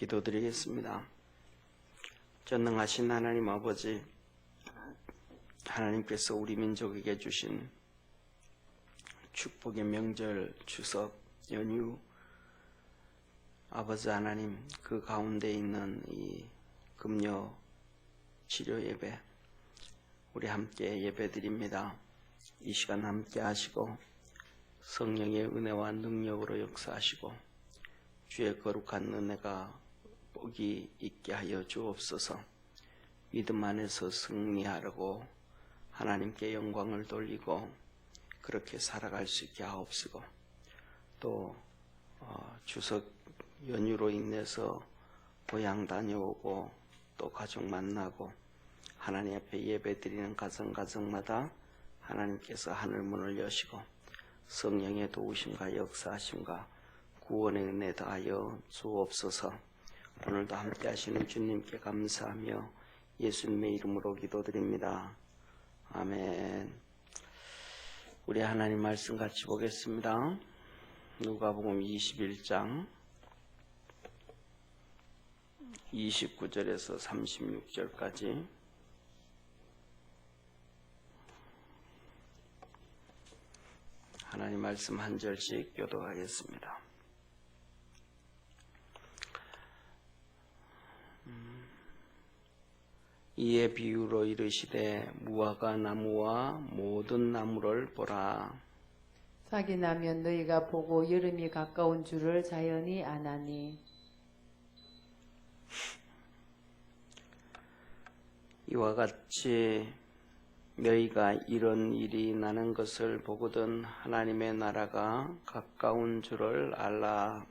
기도드리겠습니다. 전능하신 하나님 아버지, 하나님께서 우리 민족에게 주신 축복의 명절, 추석, 연휴, 아버지 하나님, 그 가운데 있는 이 금요 치료 예배, 우리 함께 예배드립니다. 이 시간 함께 하시고 성령의 은혜와 능력으로 역사하시고 주의 거룩한 은혜가 복이 있게 하여 주옵소서. 믿음 안에서 승리하려고 하나님께 영광을 돌리고 그렇게 살아갈 수 있게 하옵시고, 또 추석 연휴로 인해서 고향 다녀오고 또 가족 만나고 하나님 앞에 예배드리는 가정가정마다 하나님께서 하늘문을 여시고 성령의 도우심과 역사하심과 구원의 은혜 더하여 주옵소서. 오늘도 함께 하시는 주님께 감사하며 예수님의 이름으로 기도드립니다. 아멘. 우리 하나님 말씀 같이 보겠습니다. 누가복음 21장 29절에서 36절까지 하나님 말씀 한 절씩 교독하겠습니다. 이에 비유로 이르시되 무화과 나무와 모든 나무를 보라. 싹이 나면 너희가 보고 여름이 가까운 줄을 자연히 아나니. 이와 같이 너희가 이런 일이 나는 것을 보거든 하나님의 나라가 가까운 줄을 알라.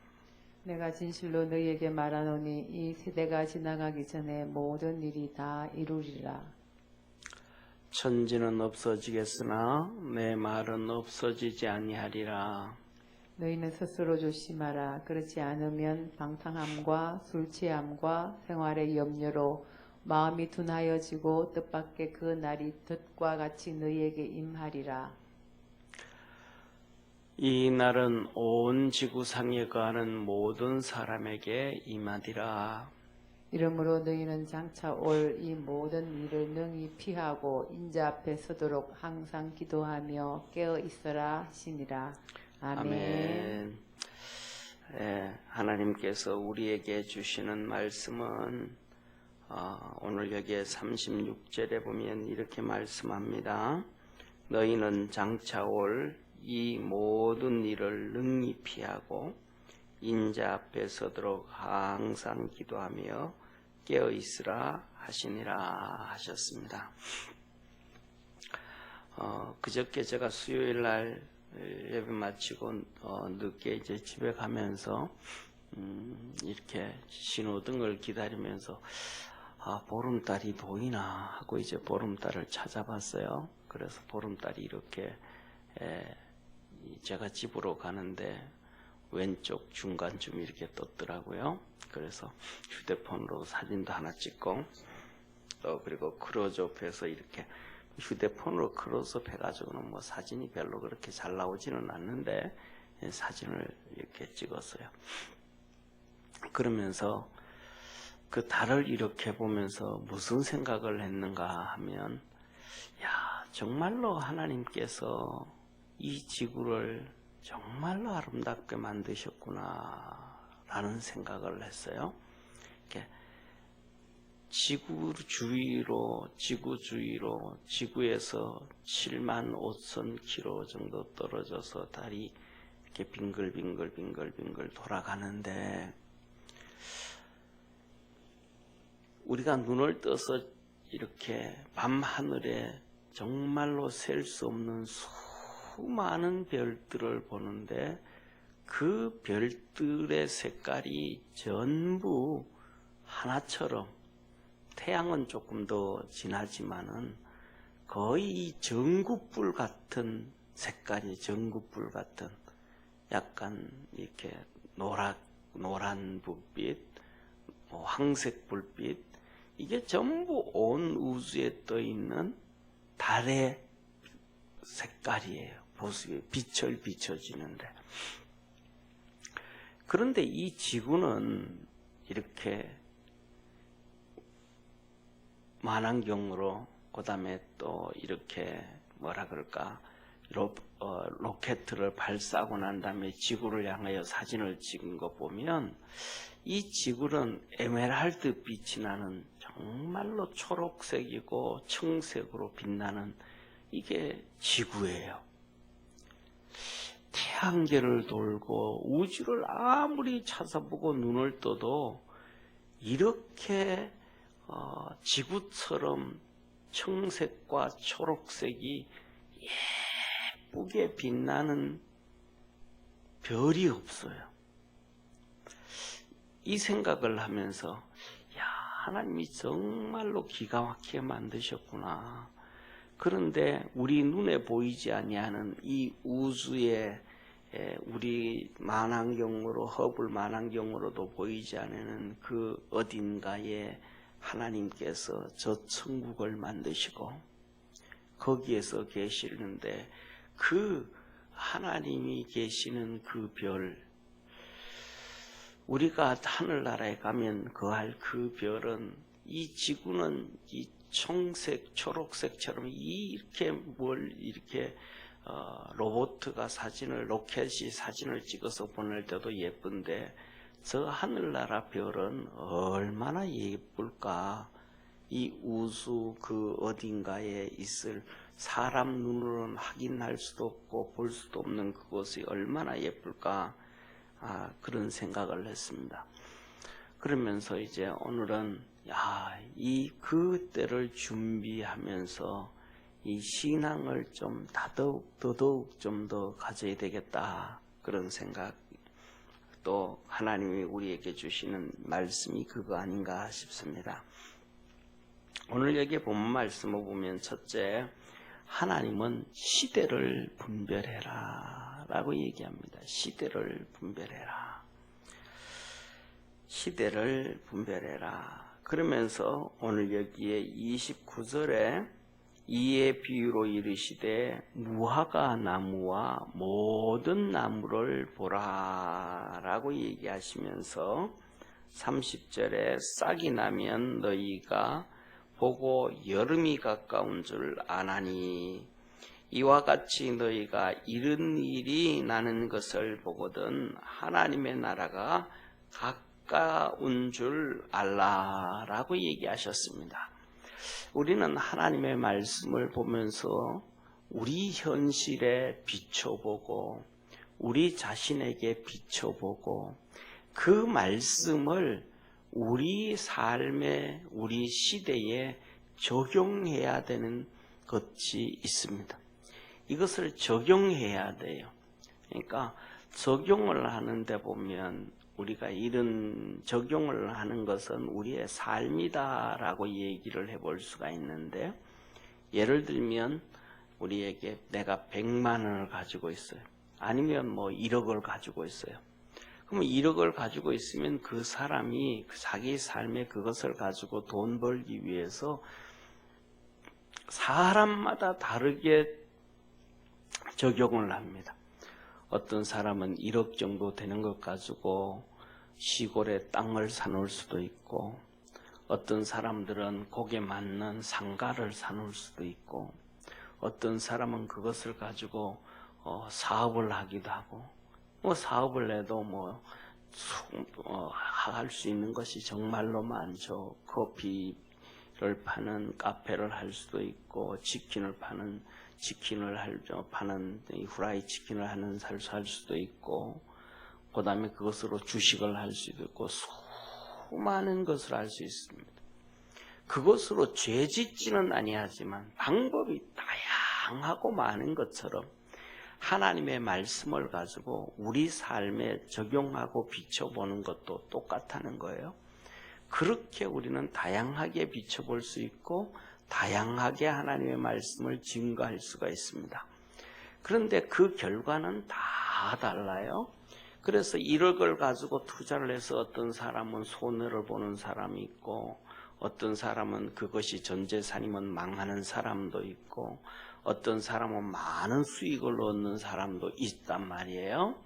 내가 진실로 너희에게 말하노니 이 세대가 지나가기 전에 모든 일이 다 이루리라. 천지는 없어지겠으나 내 말은 없어지지 아니하리라. 너희는 스스로 조심하라. 그렇지 않으면 방탕함과 술 취함과 생활의 염려로 마음이 둔하여지고 뜻밖의 그 날이 덫과 같이 너희에게 임하리라. 이 날은 온 지구상에 거하는 모든 사람에게 임하리라. 이러므로 너희는 장차 올 이 모든 일을 능히 피하고 인자 앞에 서도록 항상 기도하며 깨어 있어라 하시니라. 아멘. 하나님께서 우리에게 주시는 말씀은 오늘 여기에 36절에 보면 이렇게 말씀합니다. 너희는 장차 올 이 모든 일을 능히 피하고 인자 앞에 서도록 항상 기도하며 깨어 있으라 하시니라 하셨습니다. 그저께 제가 수요일 날 예배 마치고 늦게 이제 집에 가면서 이렇게 신호등을 기다리면서 보름달이 보이나 하고 이제 보름달을 찾아봤어요. 그래서 보름달이 이렇게 제가 집으로 가는데 왼쪽 중간쯤 이렇게 떴더라고요. 그래서 휴대폰으로 사진도 하나 찍고 또 그리고 크로즈업해서 이렇게 휴대폰으로 크로즈업 해가지고는 뭐 사진이 별로 그렇게 잘 나오지는 않는데 사진을 이렇게 찍었어요. 그러면서 그 달을 이렇게 보면서 무슨 생각을 했는가 하면, 야, 정말로 하나님께서 이 지구를 정말로 아름답게 만드셨구나 라는 생각을 했어요. 이렇게 지구 주위로 지구에서 7만 5천 킬로 정도 떨어져서 달이 이렇게 빙글빙글 돌아가는데, 우리가 눈을 떠서 이렇게 밤하늘에 정말로 셀 수 없는 수많은 별들을 보는데 그 별들의 색깔이 전부 하나처럼, 태양은 조금 더 진하지만은 거의 전구불 같은 색깔이, 전구불 같은 약간 이렇게 노란 불빛, 황색 불빛, 이게 전부 온 우주에 떠 있는 달의 색깔이에요. 빛을 비춰지는데. 그런데 이 지구는 이렇게 만환경으로 그다음에 또 이렇게 뭐라 그럴까 로켓을 발사하고 난 다음에 지구를 향하여 사진을 찍은 거 보면 이 지구는 에메랄드 빛이 나는 정말로 초록색이고 청색으로 빛나는 이게 지구예요. 태양계를 돌고 우주를 아무리 찾아보고 눈을 떠도 이렇게 지구처럼 청색과 초록색이 예쁘게 빛나는 별이 없어요. 이 생각을 하면서 야, 하나님이 정말로 기가 막히게 만드셨구나. 그런데 우리 눈에 보이지 아니하는 이 우주에 우리 만환경으로 허블 만환경으로도 보이지 않는 그 어딘가에 하나님께서 저 천국을 만드시고 거기에서 계시는데 그 하나님이 계시는 그 별, 우리가 하늘나라에 가면 거할 그 별은 이 지구는 이 청색, 초록색처럼 이렇게 이렇게 로봇가 로켓이 사진을 찍어서 보낼 때도 예쁜데 저 하늘나라 별은 얼마나 예쁠까. 이 우주 그 어딘가에 있을 사람 눈으로는 확인할 수도 없고 볼 수도 없는 그곳이 얼마나 예쁠까. 그런 생각을 했습니다. 그러면서 이제 오늘은 이 그때를 준비하면서 이 신앙을 좀 더더욱 좀 더 가져야 되겠다. 그런 생각, 또 하나님이 우리에게 주시는 말씀이 그거 아닌가 싶습니다. 오늘 여기에 본문 말씀을 보면 첫째, 하나님은 시대를 분별해라 라고 얘기합니다. 시대를 분별해라. 시대를 분별해라. 그러면서 오늘 여기에 29절에 이의 비유로 이르시되 무화과 나무와 모든 나무를 보라 라고 얘기하시면서 30절에 싹이 나면 너희가 보고 여름이 가까운 줄 아나니 이와 같이 너희가 이런 일이 나는 것을 보거든 하나님의 나라가 가까운 줄 알라라고 얘기하셨습니다. 우리는 하나님의 말씀을 보면서 우리 현실에 비춰보고 우리 자신에게 비춰보고 그 말씀을 우리 삶에 우리 시대에 적용해야 되는 것이 있습니다. 이것을 적용해야 돼요. 그러니까 적용을 하는데 보면 우리가 이런 적용을 하는 것은 우리의 삶이다라고 얘기를 해볼 수가 있는데, 예를 들면 우리에게 내가 100만 원을 가지고 있어요. 아니면 뭐 1억을 가지고 있어요. 그럼 1억을 가지고 있으면 그 사람이 자기 삶에 그것을 가지고 돈 벌기 위해서 사람마다 다르게 적용을 합니다. 어떤 사람은 1억 정도 되는 것 가지고 시골에 땅을 사놓을 수도 있고, 어떤 사람들은 거기에 맞는 상가를 사놓을 수도 있고, 어떤 사람은 그것을 가지고 사업을 하기도 하고, 사업을 해도 할 수 있는 것이 정말로 많죠. 커피를 파는 카페를 할 수도 있고, 치킨을 파는 후라이 치킨을 하는 살 수도 있고, 그 다음에 그것으로 주식을 할 수도 있고, 수많은 것을 할 수 있습니다. 그것으로 죄 짓지는 아니하지만 방법이 다양하고 많은 것처럼 하나님의 말씀을 가지고 우리 삶에 적용하고 비춰보는 것도 똑같다는 거예요. 그렇게 우리는 다양하게 비춰볼 수 있고 다양하게 하나님의 말씀을 증거할 수가 있습니다. 그런데 그 결과는 다 달라요. 그래서 1억을 가지고 투자를 해서 어떤 사람은 손해를 보는 사람이 있고, 어떤 사람은 그것이 전 재산이면 망하는 사람도 있고, 어떤 사람은 많은 수익을 얻는 사람도 있단 말이에요.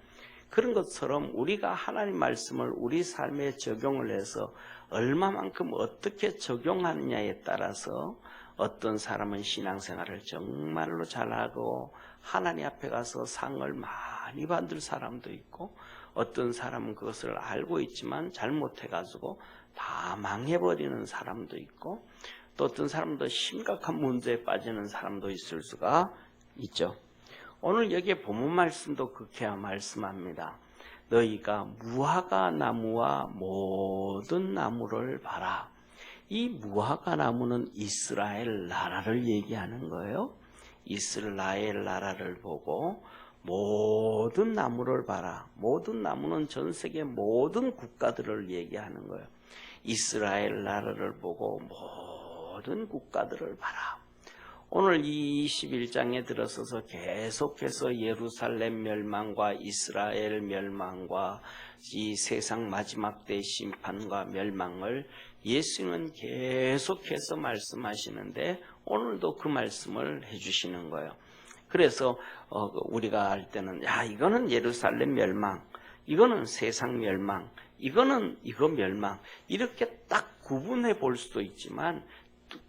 그런 것처럼 우리가 하나님 말씀을 우리 삶에 적용을 해서 얼마만큼 어떻게 적용하느냐에 따라서 어떤 사람은 신앙생활을 정말로 잘하고 하나님 앞에 가서 상을 많이 받을 사람도 있고, 어떤 사람은 그것을 알고 있지만 잘못해가지고 다 망해버리는 사람도 있고, 또 어떤 사람도 심각한 문제에 빠지는 사람도 있을 수가 있죠. 오늘 여기에 본문 말씀도 그렇게 말씀합니다. 너희가 무화과 나무와 모든 나무를 봐라. 이 무화과 나무는 이스라엘 나라를 얘기하는 거예요. 이스라엘 나라를 보고 모든 나무를 봐라. 모든 나무는 전 세계 모든 국가들을 얘기하는 거예요. 이스라엘 나라를 보고 모든 국가들을 봐라. 오늘 이 21장에 들어서서 계속해서 예루살렘 멸망과 이스라엘 멸망과 이 세상 마지막 때 심판과 멸망을 예수님은 계속해서 말씀하시는데 오늘도 그 말씀을 해주시는 거예요. 그래서 우리가 할 때는 이거는 예루살렘 멸망, 이거는 세상 멸망, 이거는 이거 멸망, 이렇게 딱 구분해 볼 수도 있지만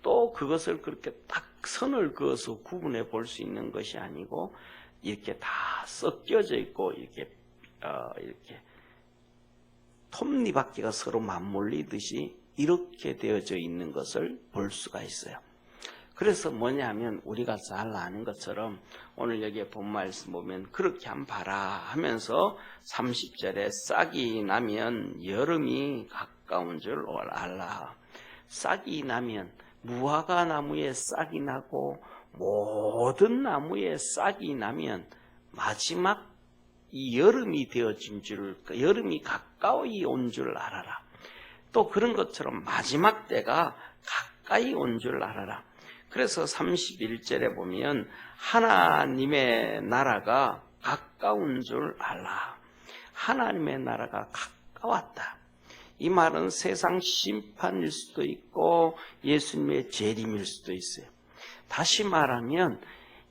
또 그것을 그렇게 딱 선을 그어서 구분해 볼 수 있는 것이 아니고 이렇게 다 섞여져 있고 이렇게 톱니바퀴가 서로 맞물리듯이 이렇게 되어져 있는 것을 볼 수가 있어요. 그래서 뭐냐면 우리가 잘 아는 것처럼 오늘 여기에 본 말씀 보면 그렇게 한번 봐라 하면서 30절에 싹이 나면 여름이 가까운 줄 알라. 싹이 나면 무화과 나무에 싹이 나고 모든 나무에 싹이 나면 마지막 이 여름이 되어진 줄, 여름이 가까이 온 줄 알아라. 또 그런 것처럼 마지막 때가 가까이 온 줄 알아라. 그래서 31절에 보면 하나님의 나라가 가까운 줄 알라. 하나님의 나라가 가까웠다. 이 말은 세상 심판일 수도 있고 예수님의 재림일 수도 있어요. 다시 말하면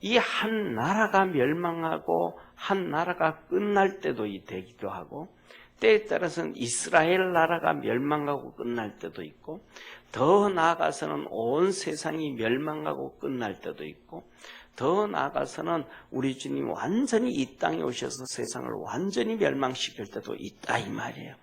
이 한 나라가 멸망하고 한 나라가 끝날 때도 되기도 하고, 때에 따라서는 이스라엘 나라가 멸망하고 끝날 때도 있고, 더 나아가서는 온 세상이 멸망하고 끝날 때도 있고, 더 나아가서는 우리 주님이 완전히 이 땅에 오셔서 세상을 완전히 멸망시킬 때도 있다 이 말이에요.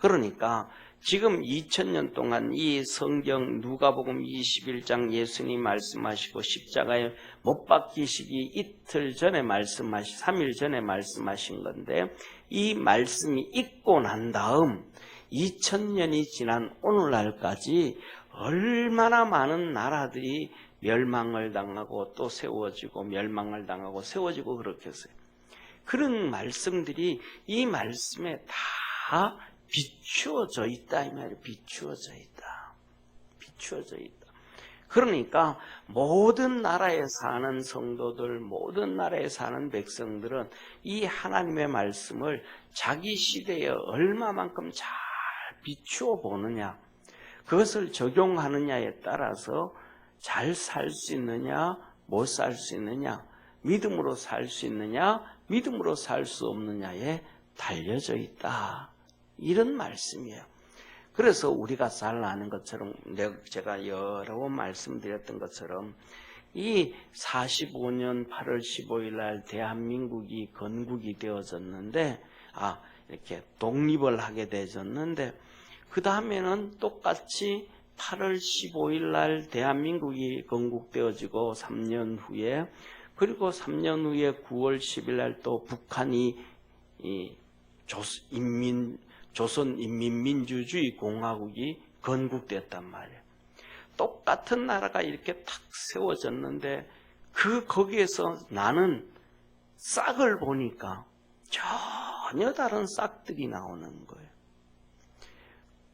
그러니까 지금 2000년 동안 이 성경 누가복음 21장 예수님 말씀하시고 십자가에 못 박히시기 이틀 전에 3일 전에 말씀하신 건데, 이 말씀이 있고 난 다음 2000년이 지난 오늘날까지 얼마나 많은 나라들이 멸망을 당하고 또 세워지고 멸망을 당하고 세워지고 그렇게 했어요. 그런 말씀들이 이 말씀에 다 비추어져 있다 이 말이에요. 비추어져 있다. 비추어져 있다. 그러니까 모든 나라에 사는 성도들, 모든 나라에 사는 백성들은 이 하나님의 말씀을 자기 시대에 얼마만큼 잘 비추어 보느냐, 그것을 적용하느냐에 따라서 잘 살 수 있느냐, 못 살 수 있느냐, 믿음으로 살 수 있느냐, 믿음으로 살 수 없느냐에 달려져 있다. 이런 말씀이에요. 그래서 우리가 잘 아는 것처럼, 제가 여러 번 말씀드렸던 것처럼 이 45년 8월 15일 날 대한민국이 건국이 되어졌는데, 이렇게 독립을 하게 되어졌는데, 그 다음에는 똑같이 8월 15일 날 대한민국이 건국되어지고 3년 후에, 그리고 3년 후에 9월 10일 날 또 북한이 조선인민민주주의 공화국이 건국됐단 말이에요. 똑같은 나라가 이렇게 탁 세워졌는데 거기에서 나는 싹을 보니까 전혀 다른 싹들이 나오는 거예요.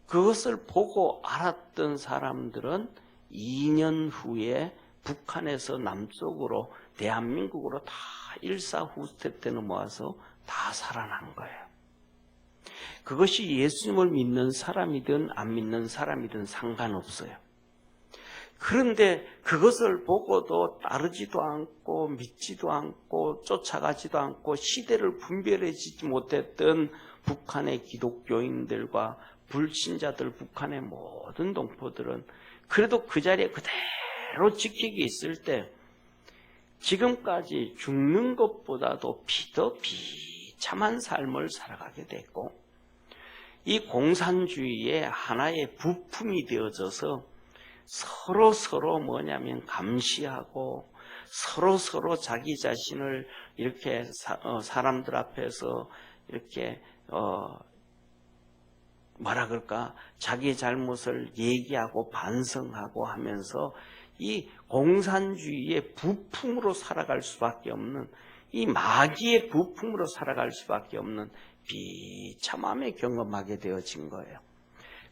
그것을 보고 알았던 사람들은 2년 후에 북한에서 남쪽으로 대한민국으로 다 일사후퇴 때 넘어와서 다 살아난 거예요. 그것이 예수님을 믿는 사람이든 안 믿는 사람이든 상관없어요. 그런데 그것을 보고도 따르지도 않고 믿지도 않고 쫓아가지도 않고 시대를 분별해지지 못했던 북한의 기독교인들과 불신자들, 북한의 모든 동포들은 그래도 그 자리에 그대로 지키고 있을 때 지금까지 죽는 것보다도 더 비참한 삶을 살아가게 됐고, 이 공산주의의 하나의 부품이 되어져서 서로 뭐냐면 감시하고 서로 자기 자신을 이렇게 사람들 앞에서 이렇게 뭐라 그럴까, 자기 잘못을 얘기하고 반성하고 하면서 이 공산주의의 부품으로 살아갈 수밖에 없는, 이 마귀의 부품으로 살아갈 수밖에 없는 비참함을 경험하게 되어진 거예요.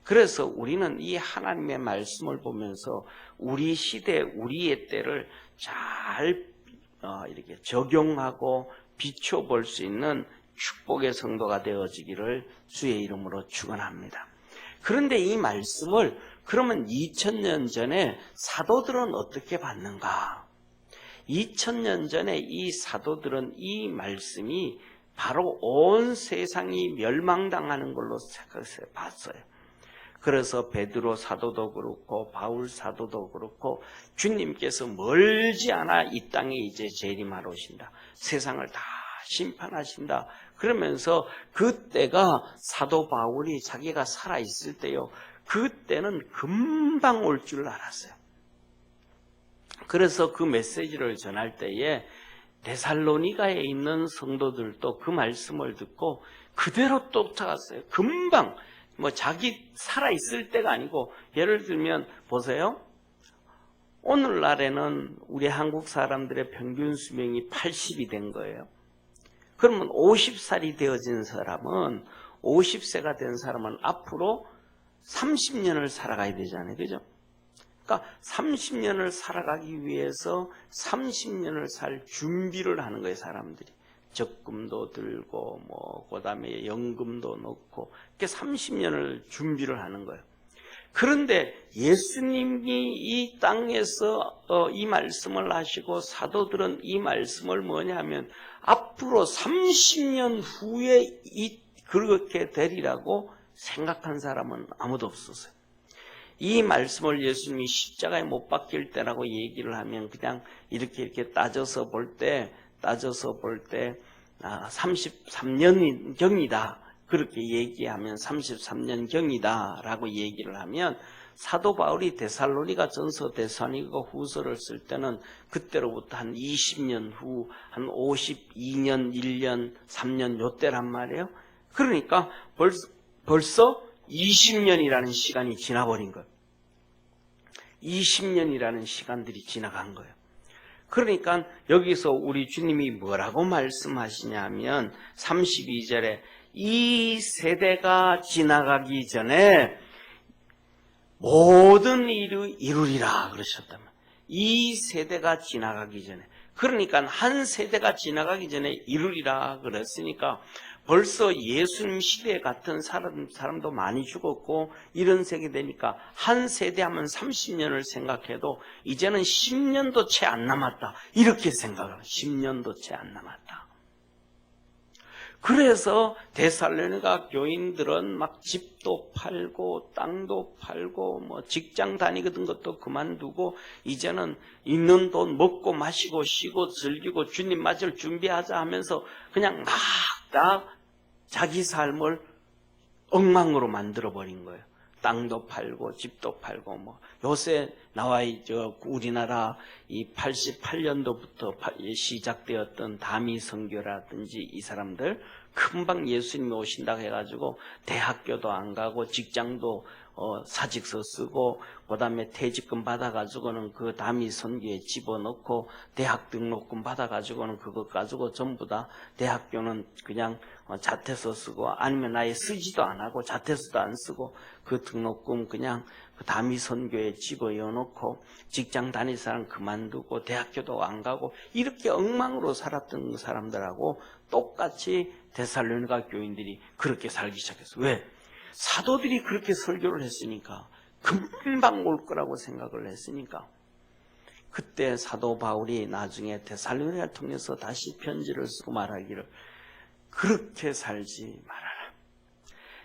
그래서 우리는 이 하나님의 말씀을 보면서 우리 시대, 우리의 때를 잘 이렇게 적용하고 비춰볼 수 있는 축복의 성도가 되어지기를 주의 이름으로 축원합니다. 그런데 이 말씀을 그러면 2000년 전에 사도들은 어떻게 봤는가? 2000년 전에 이 사도들은 이 말씀이 바로 온 세상이 멸망당하는 걸로 생각해서 봤어요. 그래서 베드로 사도도 그렇고 바울 사도도 그렇고 주님께서 멀지 않아 이 땅에 이제 재림하러 오신다. 세상을 다 심판하신다. 그러면서 그때가 사도 바울이 자기가 살아있을 때요. 그때는 금방 올 줄 알았어요. 그래서 그 메시지를 전할 때에 데살로니가에 있는 성도들도 그 말씀을 듣고 그대로 쫓아갔어요. 금방. 자기 살아있을 때가 아니고, 예를 들면 보세요. 오늘날에는 우리 한국 사람들의 평균 수명이 80이 된 거예요. 그러면 50살이 되어진 사람은, 50세가 된 사람은 앞으로 30년을 살아가야 되잖아요. 그죠? 그러니까 30년을 살아가기 위해서 30년을 살 준비를 하는 거예요, 사람들이. 적금도 들고 그다음에 연금도 넣고 이렇게 30년을 준비를 하는 거예요. 그런데 예수님이 이 땅에서 이 말씀을 하시고 사도들은 이 말씀을 뭐냐면 앞으로 30년 후에 그렇게 되리라고 생각한 사람은 아무도 없었어요. 이 말씀을 예수님이 십자가에 못 박힐 때라고 얘기를 하면 그냥 이렇게 따져서 볼 때 33년 경이다. 그렇게 얘기하면 33년 경이다 라고 얘기를 하면, 사도 바울이 데살로니가 전서, 데살로니가 후서를 쓸 때는 그때로부터 한 20년 후, 한 52년, 1년, 3년 요때란 말이에요. 그러니까 벌써 20년이라는 시간이 지나버린 거예요. 20년이라는 시간들이 지나간 거예요. 그러니까 여기서 우리 주님이 뭐라고 말씀하시냐면 32절에 이 세대가 지나가기 전에 모든 일을 이루리라 그러셨단 말이에요. 이 세대가 지나가기 전에. 그러니까 한 세대가 지나가기 전에 이루리라 그랬으니까 벌써 예수님 시대 같은 사람도 많이 죽었고 이런 세계 되니까 한 세대 하면 30년을 생각해도 이제는 10년도 채 안 남았다. 이렇게 생각을 해요. 10년도 채 안 남았다. 그래서 데살로니가 교인들은 막 집도 팔고 땅도 팔고 직장 다니던 것도 그만두고 이제는 있는 돈 먹고 마시고 쉬고 즐기고 주님 맞을 준비하자 하면서 그냥 막 다 자기 삶을 엉망으로 만들어버린 거예요. 땅도 팔고 집도 팔고 요새 나와 있죠. 우리나라 이 88년도부터 시작되었던 다미 선교라든지 이 사람들 금방 예수님이 오신다고 해가지고 대학교도 안 가고 직장도 사직서 쓰고 그다음에 퇴직금 받아가지고는 그 다미 선교에 집어넣고 대학 등록금 받아가지고는 그것 가지고 전부 다 대학교는 그냥 자퇴서 쓰고 아니면 아예 쓰지도 안 하고 자퇴서도 안 쓰고 그 등록금 그냥 그 다미 선교에 집어넣고 직장 다닐 사람 그만두고 대학교도 안 가고 이렇게 엉망으로 살았던 사람들하고 똑같이 데살로니가 교인들이 그렇게 살기 시작했어요. 왜? 사도들이 그렇게 설교를 했으니까. 금방 올 거라고 생각을 했으니까 그때 사도 바울이 나중에 데살로니가를 통해서 다시 편지를 쓰고 말하기를 그렇게 살지 말아라.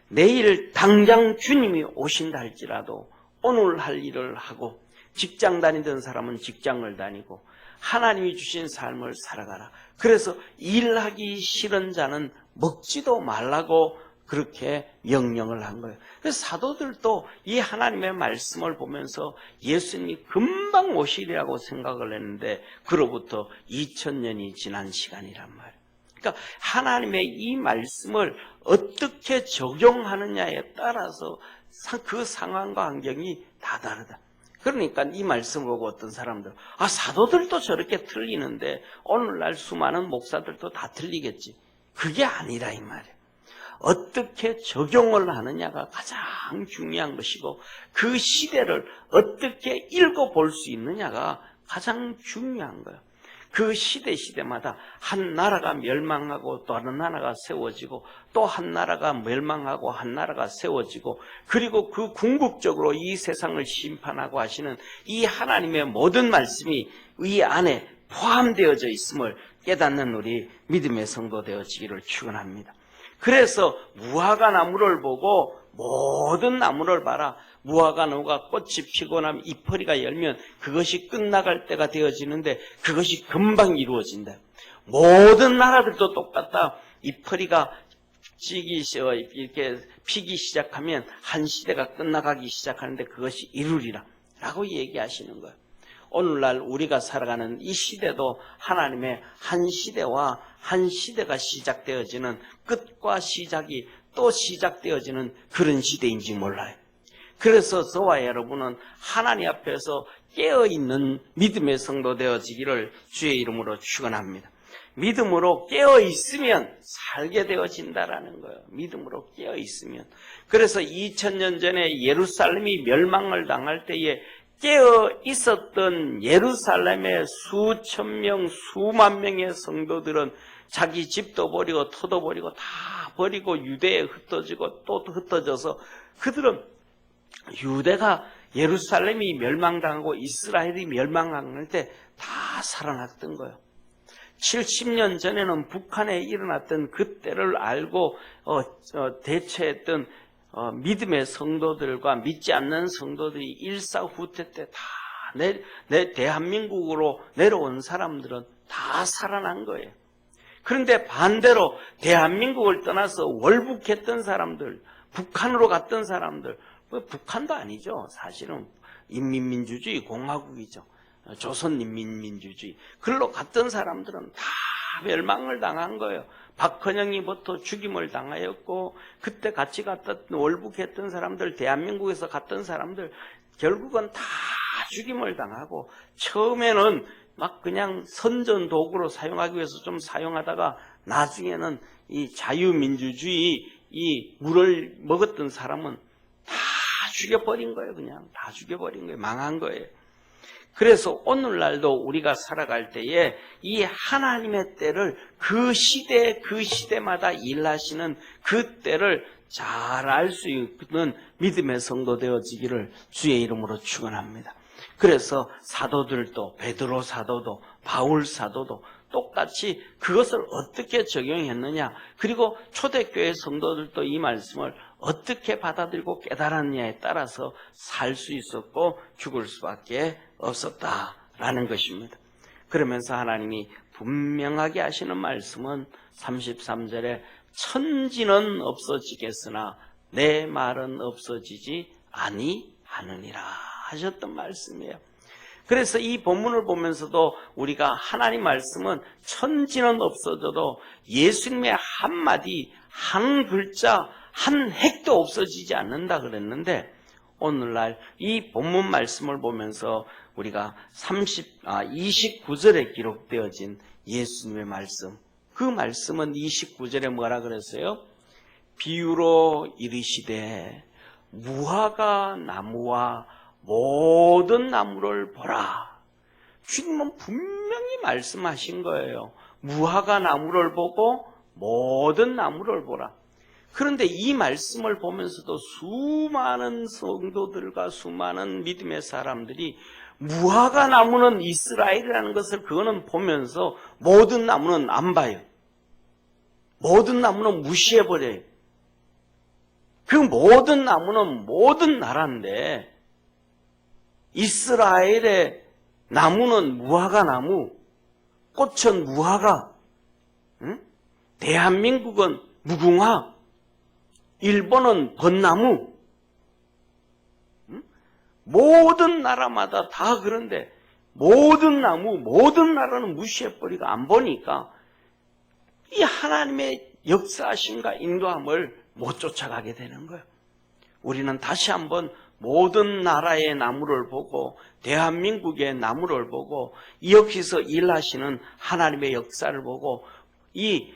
내일 당장 주님이 오신다 할지라도 오늘 할 일을 하고 직장 다니던 사람은 직장을 다니고 하나님이 주신 삶을 살아가라. 그래서 일하기 싫은 자는 먹지도 말라고 그렇게 명령을 한 거예요. 그래서 사도들도 이 하나님의 말씀을 보면서 예수님이 금방 오시리라고 생각을 했는데 그로부터 2000년이 지난 시간이란 말이에요. 그러니까 하나님의 이 말씀을 어떻게 적용하느냐에 따라서 그 상황과 환경이 다 다르다. 그러니까 이 말씀을 보고 어떤 사람들 사도들도 저렇게 틀리는데 오늘날 수많은 목사들도 다 틀리겠지. 그게 아니라 이 말이에요. 어떻게 적용을 하느냐가 가장 중요한 것이고 그 시대를 어떻게 읽어볼 수 있느냐가 가장 중요한 거예요. 그 시대마다 한 나라가 멸망하고 또 다른 나라가 세워지고 또 한 나라가 멸망하고 한 나라가 세워지고 그리고 그 궁극적으로 이 세상을 심판하고 하시는 이 하나님의 모든 말씀이 이 안에 포함되어져 있음을 깨닫는 우리 믿음의 성도 되어지기를 축원합니다. 그래서 무화과 나무를 보고 모든 나무를 봐라. 무화과 나무가 꽃이 피고 나면 잎허리가 열면 그것이 끝나갈 때가 되어지는데 그것이 금방 이루어진다. 모든 나라들도 똑같다. 잎허리가 이렇게 피기 시작하면 한 시대가 끝나가기 시작하는데 그것이 이루리라 라고 얘기하시는 거예요. 오늘날 우리가 살아가는 이 시대도 하나님의 한 시대와 한 시대가 시작되어지는 끝과 시작이 또 시작되어지는 그런 시대인지 몰라요. 그래서 저와 여러분은 하나님 앞에서 깨어있는 믿음의 성도 되어지기를 주의 이름으로 축원합니다. 믿음으로 깨어있으면 살게 되어진다라는 거예요. 믿음으로 깨어있으면. 그래서 2000년 전에 예루살렘이 멸망을 당할 때에 깨어 있었던 예루살렘의 수천 명, 수만 명의 성도들은 자기 집도 버리고 터도 버리고 다 버리고 유대에 흩어지고 또 흩어져서 그들은 유대가 예루살렘이 멸망당하고 이스라엘이 멸망할 때 다 살아났던 거예요. 70년 전에는 북한에 일어났던 그때를 알고 대처했던 믿음의 성도들과 믿지 않는 성도들이 일사후퇴 때 다 내 대한민국으로 내려온 사람들은 다 살아난 거예요. 그런데 반대로 대한민국을 떠나서 월북했던 사람들, 북한으로 갔던 사람들, 북한도 아니죠. 사실은 인민민주주의 공화국이죠. 조선인민민주주의. 글로 갔던 사람들은 다 멸망을 당한 거예요. 박헌영이부터 죽임을 당하였고 그때 같이 갔던 월북했던 사람들, 대한민국에서 갔던 사람들 결국은 다 죽임을 당하고 처음에는 막 그냥 선전 도구로 사용하기 위해서 좀 사용하다가 나중에는 이 자유민주주의 이 물을 먹었던 사람은 다 죽여버린 거예요. 그냥 다 죽여버린 거예요. 망한 거예요. 그래서 오늘날도 우리가 살아갈 때에 이 하나님의 때를 그 시대마다 일하시는 그 때를 잘 알 수 있는 믿음의 성도 되어지기를 주의 이름으로 축원합니다. 그래서 사도들도 베드로 사도도 바울 사도도 똑같이 그것을 어떻게 적용했느냐, 그리고 초대교회 성도들도 이 말씀을 어떻게 받아들이고 깨달았느냐에 따라서 살 수 있었고 죽을 수밖에 없었다라는 것입니다. 그러면서 하나님이 분명하게 하시는 말씀은 33절에 천지는 없어지겠으나 내 말은 없어지지 아니하느니라 하셨던 말씀이에요. 그래서 이 본문을 보면서도 우리가 하나님 말씀은 천지는 없어져도 예수님의 한마디, 한 글자, 한 핵도 없어지지 않는다 그랬는데 오늘날 이 본문 말씀을 보면서 우리가 29절에 기록되어진 예수님의 말씀, 그 말씀은 29절에 뭐라 그랬어요? 비유로 이르시되 무화과 나무와 모든 나무를 보라. 주님은 분명히 말씀하신 거예요. 무화과 나무를 보고 모든 나무를 보라. 그런데 이 말씀을 보면서도 수많은 성도들과 수많은 믿음의 사람들이 무화과 나무는 이스라엘이라는 것을 그거는 보면서 모든 나무는 안 봐요. 모든 나무는 무시해버려요. 그 모든 나무는 모든 나라인데 이스라엘의 나무는 무화과 나무, 꽃은 무화과, 응? 대한민국은 무궁화, 일본은 벚나무, 응? 모든 나라마다 다 그런데 모든 나무, 모든 나라는 무시해버리고 안 보니까 이 하나님의 역사하심과 인도함을 못 쫓아가게 되는 거예요. 우리는 다시 한번 모든 나라의 나무를 보고 대한민국의 나무를 보고 여기서 일하시는 하나님의 역사를 보고 이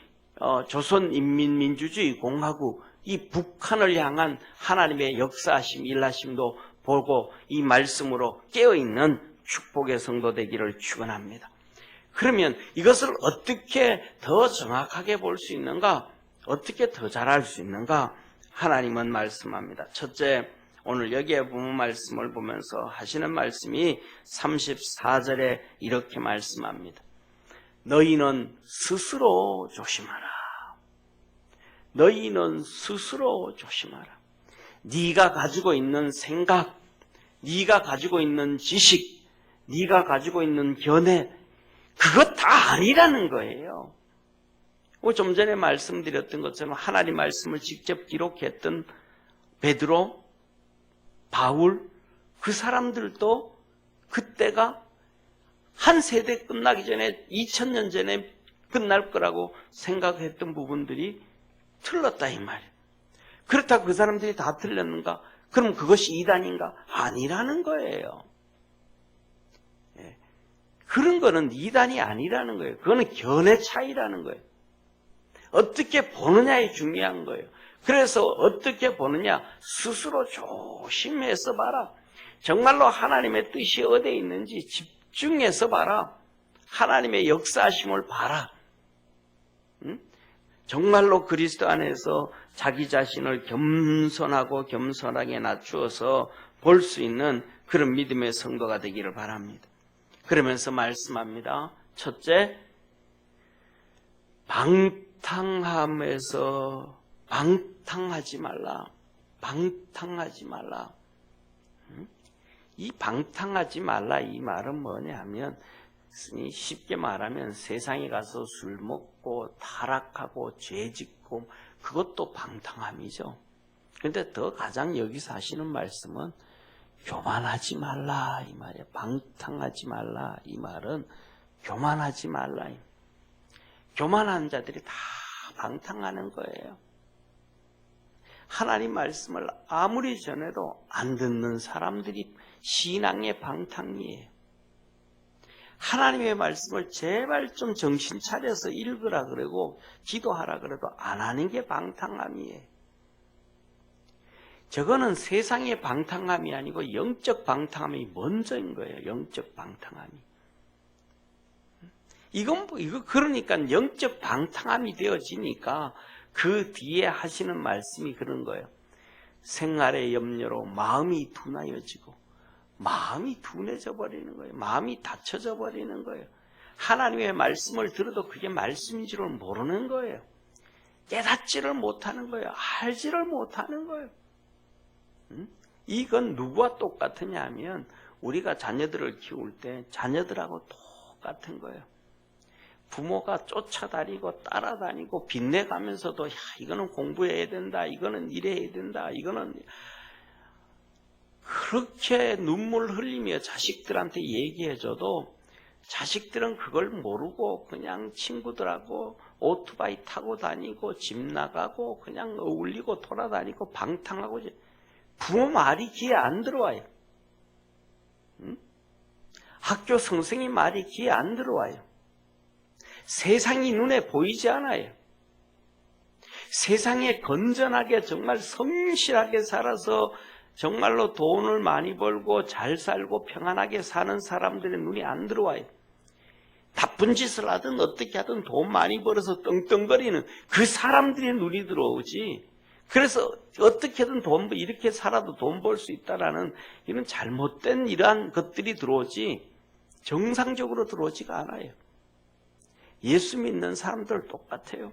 조선인민민주주의 공화국 이 북한을 향한 하나님의 역사하심 일하심도 보고 이 말씀으로 깨어있는 축복의 성도 되기를 축원합니다. 그러면 이것을 어떻게 더 정확하게 볼 수 있는가? 어떻게 더 잘할 수 있는가? 하나님은 말씀합니다. 첫째, 오늘 여기에 보면 말씀을 보면서 하시는 말씀이 34절에 이렇게 말씀합니다. 너희는 스스로 조심하라. 너희는 스스로 조심하라. 네가 가지고 있는 생각, 네가 가지고 있는 지식, 네가 가지고 있는 견해, 그것 다 아니라는 거예요. 좀 전에 말씀드렸던 것처럼 하나님 말씀을 직접 기록했던 베드로, 바울, 그 사람들도 그때가 한 세대 끝나기 전에 2000년 전에 끝날 거라고 생각했던 부분들이 틀렸다 이 말이에요. 그렇다고 그 사람들이 다 틀렸는가? 그럼 그것이 이단인가? 아니라는 거예요. 그런 거는 이단이 아니라는 거예요. 그거는 견해 차이라는 거예요. 어떻게 보느냐에 중요한 거예요. 그래서 어떻게 보느냐? 스스로 조심해서 봐라. 정말로 하나님의 뜻이 어디에 있는지 집중해서 봐라. 하나님의 역사하심을 봐라. 응? 정말로 그리스도 안에서 자기 자신을 겸손하게 낮추어서 볼 수 있는 그런 믿음의 성도가 되기를 바랍니다. 그러면서 말씀합니다. 첫째, 방탕함에서 방탕하지 말라. 방탕하지 말라. 이 방탕하지 말라 이 말은 뭐냐면 쉽게 말하면 세상에 가서 술 먹고 타락하고 죄 짓고 그것도 방탕함이죠. 그런데 더 가장 여기서 하시는 말씀은 교만하지 말라 이 말이에요. 방탕하지 말라 이 말은 교만하지 말라. 교만한 자들이 다 방탕하는 거예요. 하나님 말씀을 아무리 전해도 안 듣는 사람들이 신앙의 방탕이에요. 하나님의 말씀을 제발 좀 정신 차려서 읽으라 그러고 기도하라 그래도 안 하는 게 방탕함이에요. 저거는 세상의 방탕함이 아니고 영적 방탕함이 먼저인 거예요. 영적 방탕함이. 이거 그러니까 영적 방탕함이 되어지니까 그 뒤에 하시는 말씀이 그런 거예요. 생활의 염려로 마음이 둔하여지고 마음이 둔해져 버리는 거예요. 마음이 닫혀져 버리는 거예요. 하나님의 말씀을 들어도 그게 말씀인 줄을 모르는 거예요. 깨닫지를 못하는 거예요. 알지를 못하는 거예요. 이건 누구와 똑같으냐 하면 우리가 자녀들을 키울 때 자녀들하고 똑같은 거예요. 부모가 쫓아다니고 따라다니고 빚내가면서도 야, 이거는 공부해야 된다. 이거는 이래야 된다. 이거는 그렇게 눈물 흘리며 자식들한테 얘기해줘도 자식들은 그걸 모르고 그냥 친구들하고 오토바이 타고 다니고 집 나가고 그냥 어울리고 돌아다니고 방탕하고 부모 말이 귀에 안 들어와요. 학교 선생님 말이 귀에 안 들어와요. 세상이 눈에 보이지 않아요. 세상에 건전하게 정말 성실하게 살아서 정말로 돈을 많이 벌고 잘 살고 평안하게 사는 사람들의 눈이 안 들어와요. 나쁜 짓을 하든 어떻게 하든 돈 많이 벌어서 떵떵거리는 그 사람들의 눈이 들어오지 그래서 어떻게든 이렇게 살아도 돈 벌 수 있다라는 이런 잘못된 이러한 것들이 들어오지 정상적으로 들어오지가 않아요. 예수 믿는 사람들 똑같아요.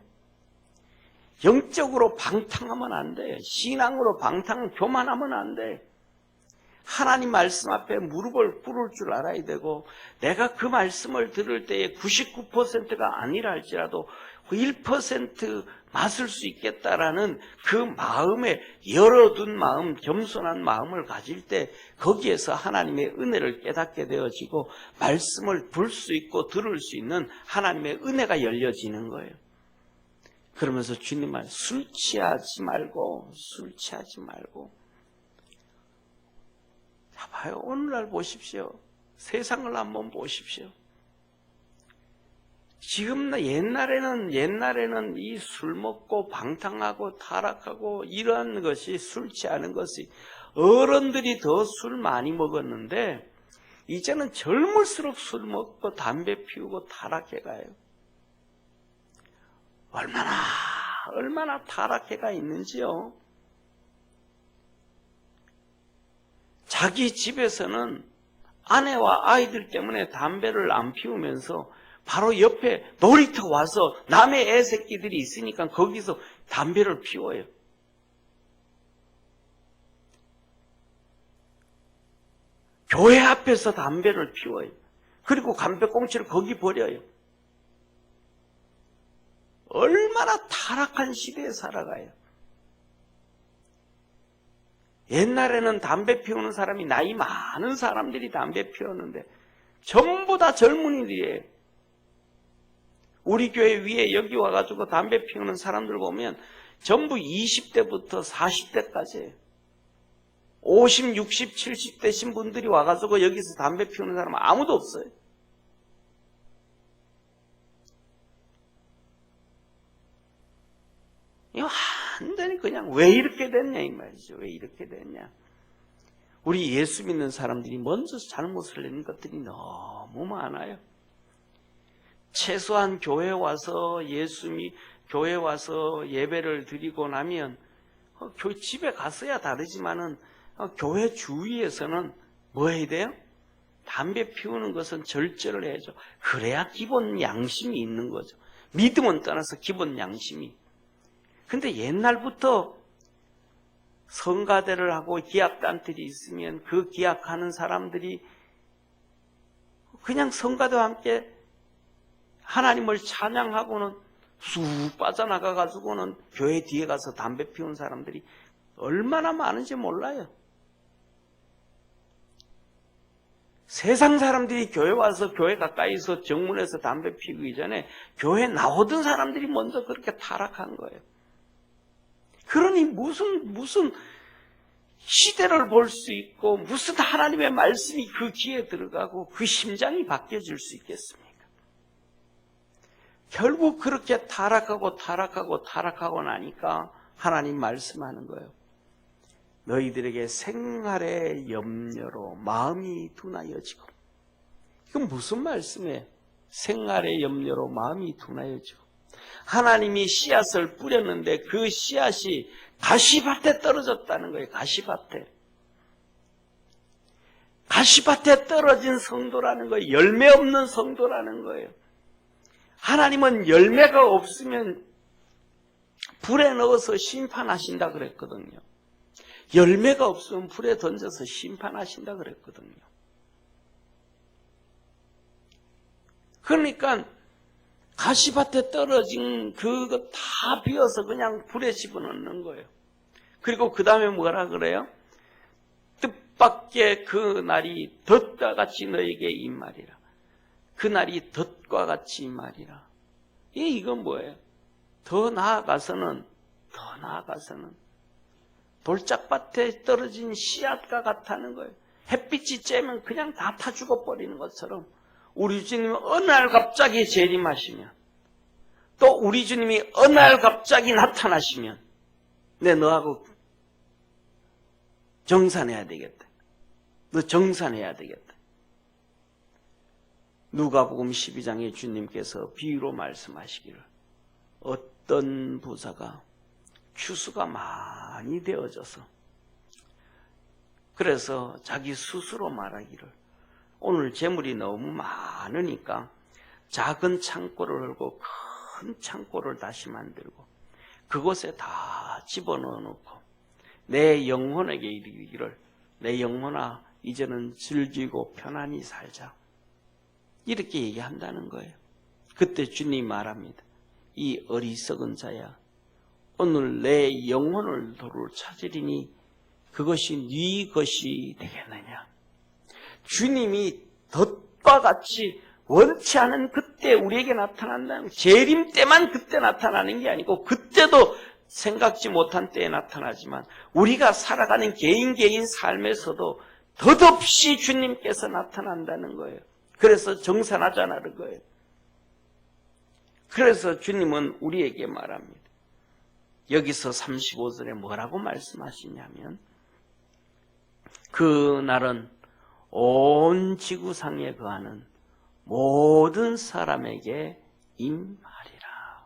영적으로 방탕하면 안 돼. 신앙으로 교만하면 안 돼. 하나님 말씀 앞에 무릎을 꿇을 줄 알아야 되고, 내가 그 말씀을 들을 때에 99%가 아니라 할지라도 1% 맞을 수 있겠다라는 그 마음에 열어둔 마음, 겸손한 마음을 가질 때 거기에서 하나님의 은혜를 깨닫게 되어지고 말씀을 볼 수 있고 들을 수 있는 하나님의 은혜가 열려지는 거예요. 그러면서 주님 말, 술 취하지 말고. 자, 봐요. 오늘날 보십시오. 세상을 한번 보십시오. 지금 옛날에는 이 술 먹고 방탕하고 타락하고 이러한 것이, 술 취하는 것이 어른들이 더 술 많이 먹었는데 이제는 젊을수록 술 먹고 담배 피우고 타락해가요. 얼마나 타락해가 있는지요. 자기 집에서는 아내와 아이들 때문에 담배를 안 피우면서 바로 옆에 놀이터 와서 남의 애새끼들이 있으니까 거기서 담배를 피워요. 교회 앞에서 담배를 피워요. 그리고 담배꽁초를 거기 버려요. 얼마나 타락한 시대에 살아가요. 옛날에는 담배 피우는 사람이 나이 많은 사람들이 담배 피웠는데 전부 다 젊은이들이에요. 우리 교회 위에 여기 와가지고 담배 피우는 사람들 보면 전부 20대부터 40대까지예요. 50, 60, 70대신 분들이 와가지고 여기서 담배 피우는 사람은 아무도 없어요. 이거 완전히 그냥 왜 이렇게 됐냐 이 말이죠. 왜 이렇게 됐냐. 우리 예수 믿는 사람들이 먼저 잘못을 낸 것들이 너무 많아요. 최소한 교회 와서 교회 와서 예배를 드리고 나면 집에 갔어야 다르지만은 교회 주위에서는 뭐 해야 돼요? 담배 피우는 것은 절제를 해야죠. 그래야 기본 양심이 있는 거죠. 믿음은 떠나서 기본 양심이. 근데 옛날부터 성가대를 하고 기악단들이 있으면 그 기악하는 사람들이 그냥 성가대와 함께 하나님을 찬양하고는 쑥 빠져나가가지고는 교회 뒤에 가서 담배 피운 사람들이 얼마나 많은지 몰라요. 세상 사람들이 교회 와서 교회 가까이서 정문에서 담배 피우기 전에 교회 나오던 사람들이 먼저 그렇게 타락한 거예요. 그러니 무슨 시대를 볼 수 있고 무슨 하나님의 말씀이 그 귀에 들어가고 그 심장이 바뀌어질 수 있겠습니까? 결국 그렇게 타락하고 나니까 하나님 말씀하는 거예요. 너희들에게 생활의 염려로 마음이 둔하여지고. 이건 무슨 말씀이에요? 생활의 염려로 마음이 둔하여지고. 하나님이 씨앗을 뿌렸는데 그 씨앗이 가시밭에 떨어졌다는 거예요. 가시밭에 떨어진 성도라는 거예요. 열매 없는 성도라는 거예요. 하나님은 열매가 없으면 불에 넣어서 심판하신다 그랬거든요. 열매가 없으면 불에 던져서 심판하신다 그랬거든요. 그러니까 가시밭에 떨어진 그거 다 비워서 그냥 불에 집어넣는 거예요. 그리고 그 다음에 뭐라 그래요? 뜻밖의 그 날이 덫과 같이 너에게 임하리라. 그 날이 덫과 같이 임하리라. 이건 뭐예요? 더 나아가서는 돌짝밭에 떨어진 씨앗과 같다는 거예요. 햇빛이 쬐면 그냥 다 타 죽어버리는 것처럼 우리 주님이 어느 날 갑자기 재림하시면, 또 우리 주님이 어느 날 갑자기 나타나시면 너하고 정산해야 되겠다. 너 정산해야 되겠다. 누가복음 12장에 주님께서 비유로 말씀하시기를, 어떤 부자가 추수가 많이 되어져서 그래서 자기 스스로 말하기를 오늘 재물이 너무 많으니까 작은 창고를 열고 큰 창고를 다시 만들고 그곳에 다 집어넣어 놓고 내 영혼에게 이르기를 내 영혼아 이제는 즐기고 편안히 살자. 이렇게 얘기한다는 거예요. 그때 주님이 말합니다. 이 어리석은 자야 오늘 내 영혼을 도로 찾으리니 그것이 네 것이 되겠느냐. 주님이 덫과 같이 원치 않은 그때 우리에게 나타난다는 거예요. 재림 때만 그때 나타나는 게 아니고 그때도 생각지 못한 때에 나타나지만 우리가 살아가는 개인 삶에서도 덧없이 주님께서 나타난다는 거예요. 그래서 정산하자는 거예요. 그래서 주님은 우리에게 말합니다. 여기서 35절에 뭐라고 말씀하시냐면 그 날은 온 지구상에 거하는 모든 사람에게 임하리라.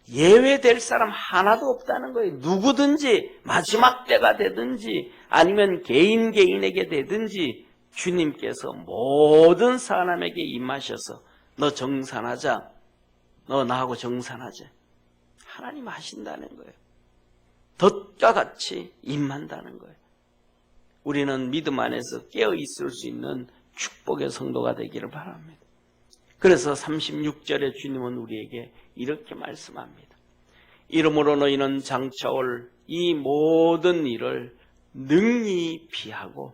예외될 사람 하나도 없다는 거예요. 누구든지 마지막 때가 되든지 아니면 개인에게 되든지 주님께서 모든 사람에게 임하셔서 너 정산하자. 너 나하고 정산하자. 하나님 하신다는 거예요. 덫과 같이 임한다는 거예요. 우리는 믿음 안에서 깨어 있을 수 있는 축복의 성도가 되기를 바랍니다. 그래서 36절에 주님은 우리에게 이렇게 말씀합니다. 이러므로 너희는 장차 올 이 모든 일을 능히 피하고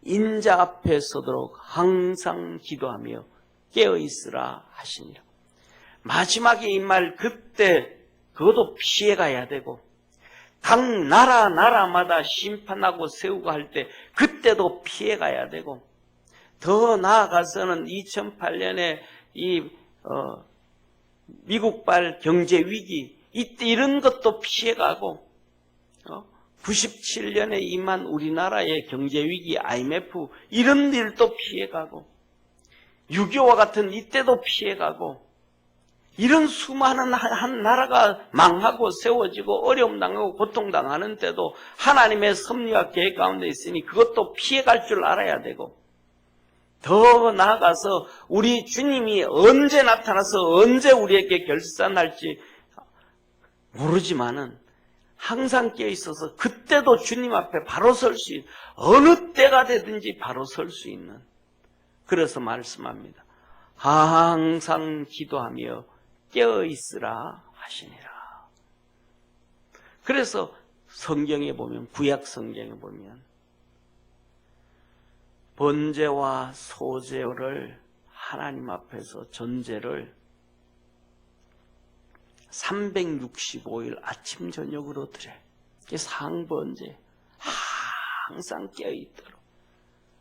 인자 앞에 서도록 항상 기도하며 깨어 있으라 하시니라. 마지막에 임할 그때 그것도 피해가야 되고 각 나라마다 심판하고 세우고 할 때 그때도 피해가야 되고 더 나아가서는 2008년에 이 미국발 경제 위기 이때 이런 것도 피해가고 97년에 임한 우리나라의 경제 위기 IMF 이런 일도 피해가고 6.25와 같은 이때도 피해가고 이런 수많은 한 나라가 망하고 세워지고 어려움 당하고 고통당하는 때도 하나님의 섭리와 계획 가운데 있으니 그것도 피해갈 줄 알아야 되고 더 나아가서 우리 주님이 언제 나타나서 언제 우리에게 결산할지 모르지만은 항상 깨어 있어서 그때도 주님 앞에 바로 설 수 있는 어느 때가 되든지 바로 설 수 있는 그래서 말씀합니다. 항상 기도하며 깨어 있으라 하시니라. 그래서 성경에 보면 구약 성경에 보면 번제와 소제를 하나님 앞에서 전제를 365일 아침 저녁으로 드려. 이게 상번제. 항상 깨어있도록.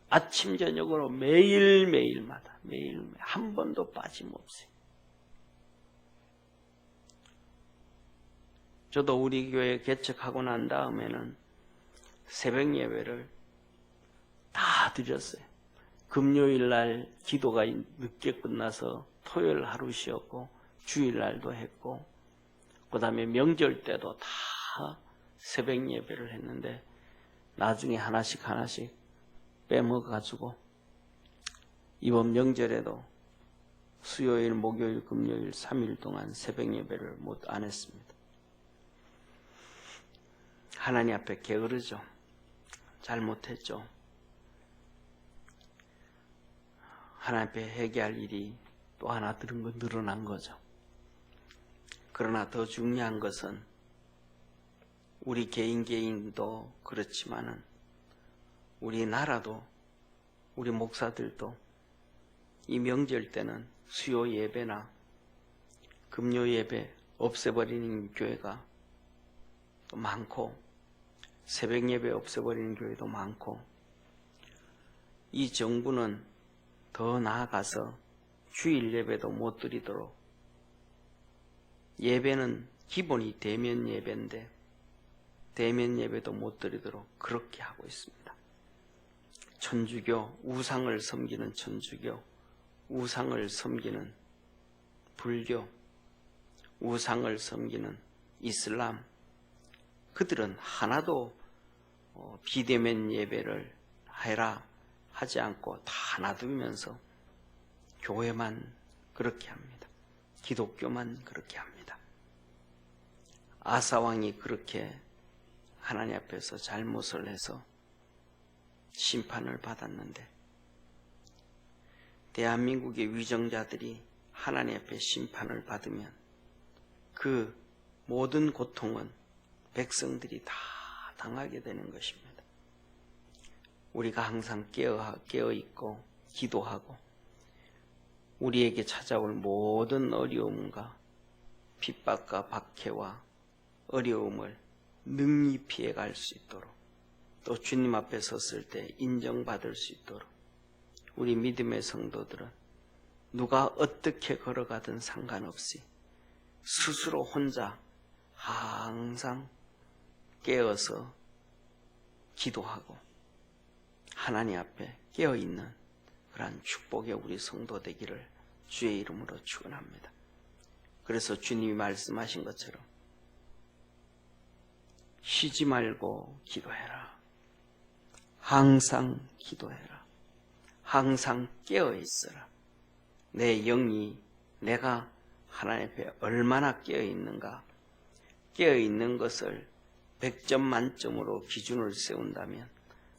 아침 저녁으로 매일매일마다 매일매일 한 번도 빠짐없이. 저도 우리 교회 개척하고 난 다음에는 새벽 예배를 다 드렸어요. 금요일 날 기도가 늦게 끝나서 토요일 하루 쉬었고 주일날도 했고 그 다음에 명절 때도 다 새벽 예배를 했는데 나중에 하나씩 빼먹어가지고 이번 명절에도 수요일, 목요일, 금요일 3일 동안 새벽 예배를 안 했습니다. 하나님 앞에 게으르죠. 잘못했죠. 하나님 앞에 회개할 일이 또 하나 늘어난 거죠. 그러나 더 중요한 것은 우리 개인도 그렇지만은 우리 나라도 우리 목사들도 이 명절 때는 수요 예배나 금요 예배 없애버리는 교회가 또 많고 새벽 예배 없애버리는 교회도 많고 이 정부는 더 나아가서 주일 예배도 못 드리도록 예배는 기본이 대면 예배인데 대면 예배도 못 드리도록 그렇게 하고 있습니다. 천주교, 우상을 섬기는 천주교, 우상을 섬기는 불교, 우상을 섬기는 이슬람 그들은 하나도 비대면 예배를 해라 하지 않고 다 놔두면서 교회만 그렇게 합니다. 기독교만 그렇게 합니다. 아사왕이 그렇게 하나님 앞에서 잘못을 해서 심판을 받았는데 대한민국의 위정자들이 하나님 앞에 심판을 받으면 그 모든 고통은 백성들이 다 당하게 되는 것입니다. 우리가 항상 깨어 있고 기도하고 우리에게 찾아올 모든 어려움과 핍박과 박해와 어려움을 능히 피해갈 수 있도록 또 주님 앞에 섰을 때 인정받을 수 있도록 우리 믿음의 성도들은 누가 어떻게 걸어가든 상관없이 스스로 혼자 항상 깨어서 기도하고 하나님 앞에 깨어있는 그러한 축복의 우리 성도 되기를 주의 이름으로 축원합니다. 그래서 주님이 말씀하신 것처럼 쉬지 말고 기도해라. 항상 기도해라. 항상 깨어있어라. 내 영이 내가 하나님 앞에 얼마나 깨어있는가, 깨어있는 것을 100점 만점으로 기준을 세운다면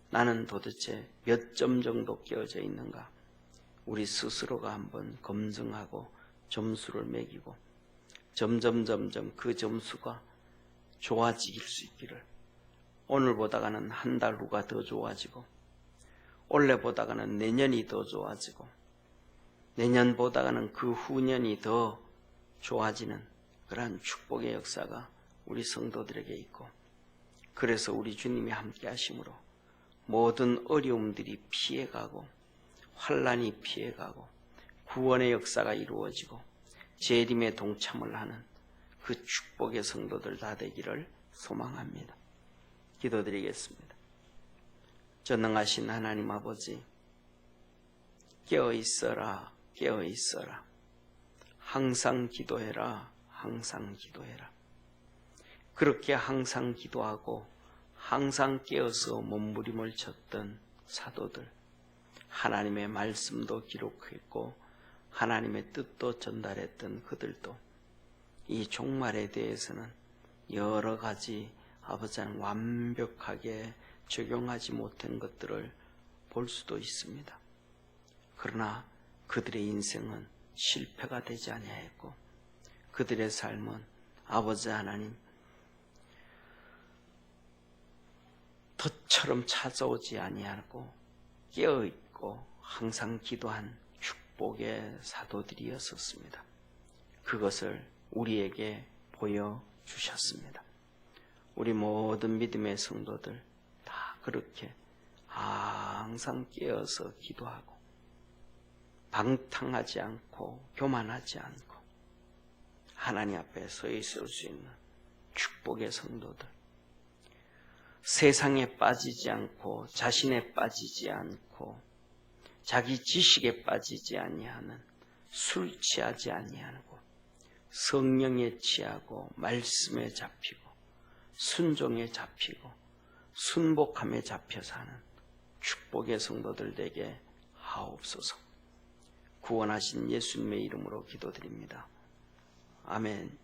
나는 도대체 몇 점 정도 깨어져 있는가, 우리 스스로가 한번 검증하고 점수를 매기고 점점 그 점수가 좋아질 수 있기를, 오늘보다가는 한 달 후가 더 좋아지고 올해보다가는 내년이 더 좋아지고 내년보다가는 그 후년이 더 좋아지는 그러한 축복의 역사가 우리 성도들에게 있고, 그래서 우리 주님이 함께 하심으로 모든 어려움들이 피해가고 환난이 피해가고 구원의 역사가 이루어지고 재림에 동참을 하는 그 축복의 성도들 다 되기를 소망합니다. 기도드리겠습니다. 전능하신 하나님 아버지, 깨어있어라, 깨어있어라. 항상 기도해라, 항상 기도해라. 그렇게 항상 기도하고 항상 깨어서 몸부림을 쳤던 사도들, 하나님의 말씀도 기록했고 하나님의 뜻도 전달했던 그들도 이 종말에 대해서는 여러 가지 아버지는 완벽하게 적용하지 못한 것들을 볼 수도 있습니다. 그러나 그들의 인생은 실패가 되지 아니하였고 그들의 삶은 아버지 하나님 덫처럼 찾아오지 아니하고 깨어있고 항상 기도한 축복의 사도들이었었습니다. 그것을 우리에게 보여주셨습니다. 우리 모든 믿음의 성도들 다 그렇게 항상 깨어서 기도하고 방탕하지 않고 교만하지 않고 하나님 앞에 서 있을 수 있는 축복의 성도들, 세상에 빠지지 않고 자신에 빠지지 않고 자기 지식에 빠지지 아니하는, 술 취하지 아니하고 성령에 취하고 말씀에 잡히고 순종에 잡히고 순복함에 잡혀 사는 축복의 성도들 되게 하옵소서. 구원하신 예수님의 이름으로 기도드립니다. 아멘.